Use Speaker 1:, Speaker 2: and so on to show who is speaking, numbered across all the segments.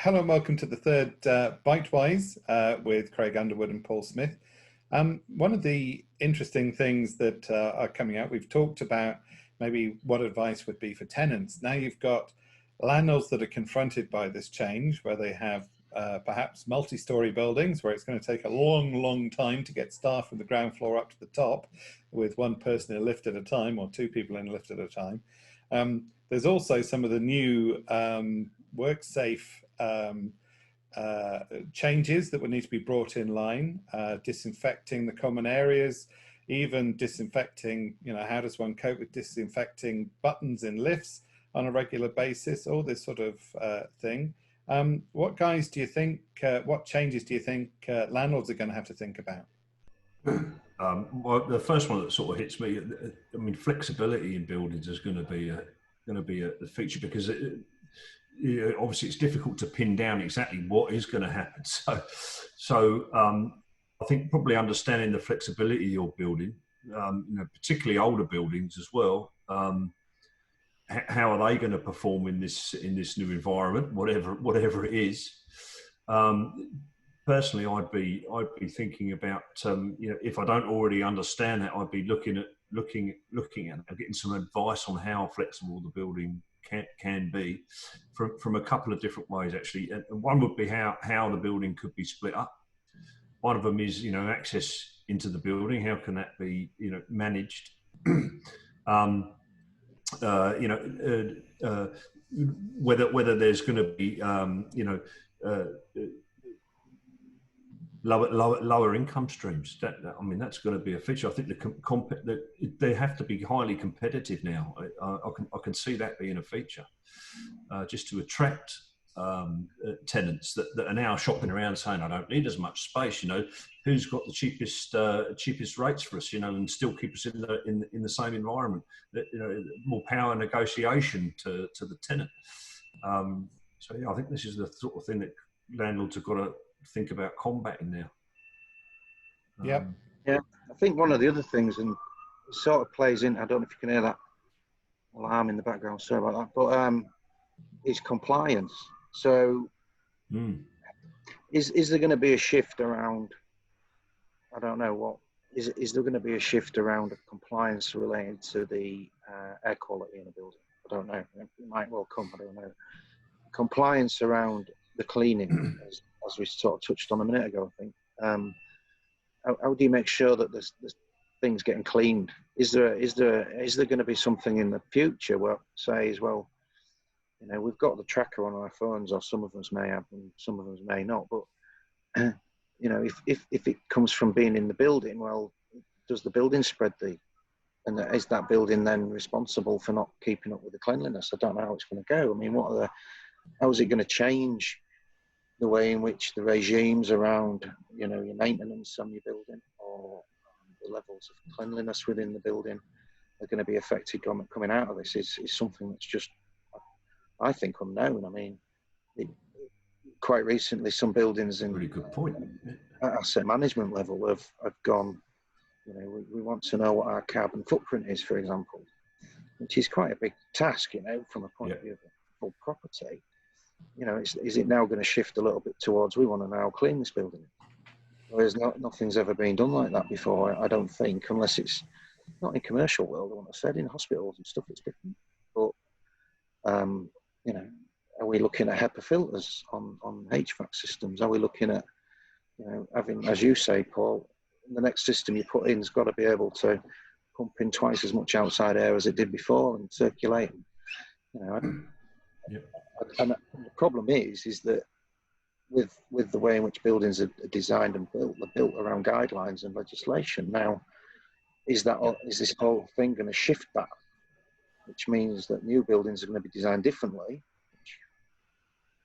Speaker 1: Hello and welcome to the third Bitewise with Craig Underwood and Paul Smith. One of the interesting things that are coming out, we've talked about maybe what advice would be for tenants. Now you've got landlords that are confronted by this change, where they have perhaps multi-story buildings where it's going to take a long time to get staff from the ground floor up to the top with one person in a lift at a time or two people in a lift at a time. There's also some of the new WorkSafe changes that would need to be brought in line, disinfecting the common areas, even disinfecting, how does one cope with disinfecting buttons in lifts on a regular basis, all this sort of thing. What changes do you think landlords are going to have to think about?
Speaker 2: Well, the first one that sort of hits me, I mean, flexibility in buildings is going to be a feature, because obviously it's difficult to pin down exactly what is going to happen. So I think probably understanding the flexibility of your building, particularly older buildings as well. How are they going to perform in this new environment, whatever it is? Personally, I'd be thinking about if I don't already understand that, I'd be looking at and getting some advice on how flexible the building can be from a couple of different ways, actually. And one would be how the building could be split up. One of them is access into the building. How can that be managed? Whether there's going to be lower income streams. That's going to be a feature. I think they have to be highly competitive now. I can see that being a feature, just to attract tenants that are now shopping around saying, I don't need as much space. Who's got the cheapest rates for us? And still keep us in the same environment. More power negotiation to the tenant. So yeah, I think this is the sort of thing that landlords have got to think about combating now.
Speaker 1: Yeah,
Speaker 3: I think one of the other things, and it sort of plays in, I don't know if you can hear that alarm in the background, sorry about that, but it's compliance. So is there going to be a shift around, I don't know what, is there going to be a shift around compliance related to the air quality in a building? I don't know, it might well come, I don't know. Compliance around the cleaning, as we sort of touched on a minute ago, I think. How do you make sure that there's things getting cleaned? Is there going to be something in the future where says, well, we've got the tracker on our phones, or some of us may have, and some of us may not. But if it comes from being in the building, well, does the building spread and is that building then responsible for not keeping up with the cleanliness? I don't know how it's going to go. I mean, how is it going to change the way in which the regimes around, your maintenance on your building, or the levels of cleanliness within the building are going to be affected coming out of this is something that's just, I think, unknown. I mean, quite recently, some buildings in
Speaker 2: really good point.
Speaker 3: Asset management level have gone, we want to know what our carbon footprint is, for example, which is quite a big task, from a point of view of a full property. Is it now going to shift a little bit towards, we want to now clean this building? Whereas nothing's ever been done like that before, I don't think, unless it's not in commercial world, I want to say, in hospitals and stuff, it's different. But, are we looking at HEPA filters on HVAC systems? Are we looking at, having, as you say, Paul, the next system you put in has got to be able to pump in twice as much outside air as it did before and circulate. And the problem is that with the way in which buildings are designed and built, they're built around guidelines and legislation. Now, is this whole thing going to shift that? Which means that new buildings are going to be designed differently.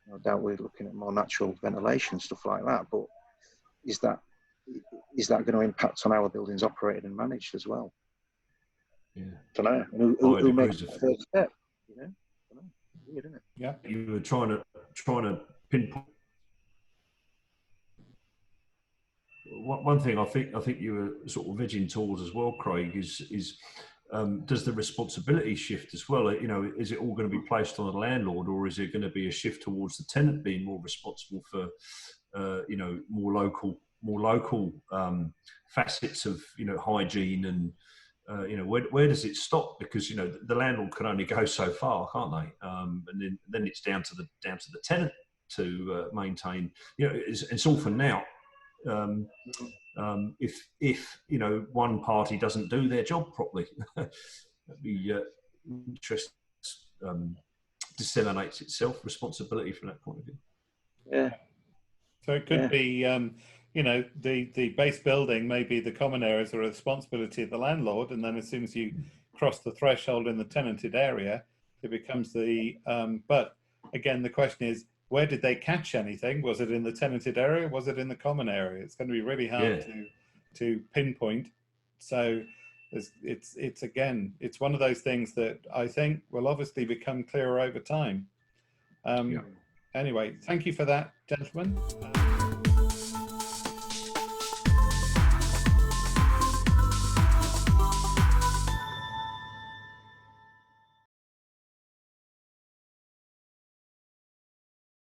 Speaker 3: No doubt we're looking at more natural ventilation, stuff like that. But is that going to impact on how our buildings operated and managed as well?
Speaker 2: Yeah.
Speaker 3: I don't know. Who makes the first step? Weird, isn't it?
Speaker 1: Yeah.
Speaker 2: You were trying to pinpoint. One thing I think you were sort of edging towards as well, Craig, is does the responsibility shift as well? You know, is it all going to be placed on the landlord, or is it going to be a shift towards the tenant being more responsible for, you know, more local facets of, you know, hygiene and, you know, where does it stop? Because, you know, the landlord can only go so far, can't they? And then it's down to the tenant to maintain. You know, it's all for now. If you know, one party doesn't do their job properly, that'd be interest disseminates itself, responsibility from that point of view.
Speaker 3: Yeah.
Speaker 1: So it could be, you know, the base building, maybe the common areas are a responsibility of the landlord, and then as soon as you cross the threshold in the tenanted area, it becomes the. But again, the question is, where did they catch anything? Was it in the tenanted area? Was it in the common area? It's going to be really hard to pinpoint. So it's again, it's one of those things that I think will obviously become clearer over time. Anyway, thank you for that, gentlemen.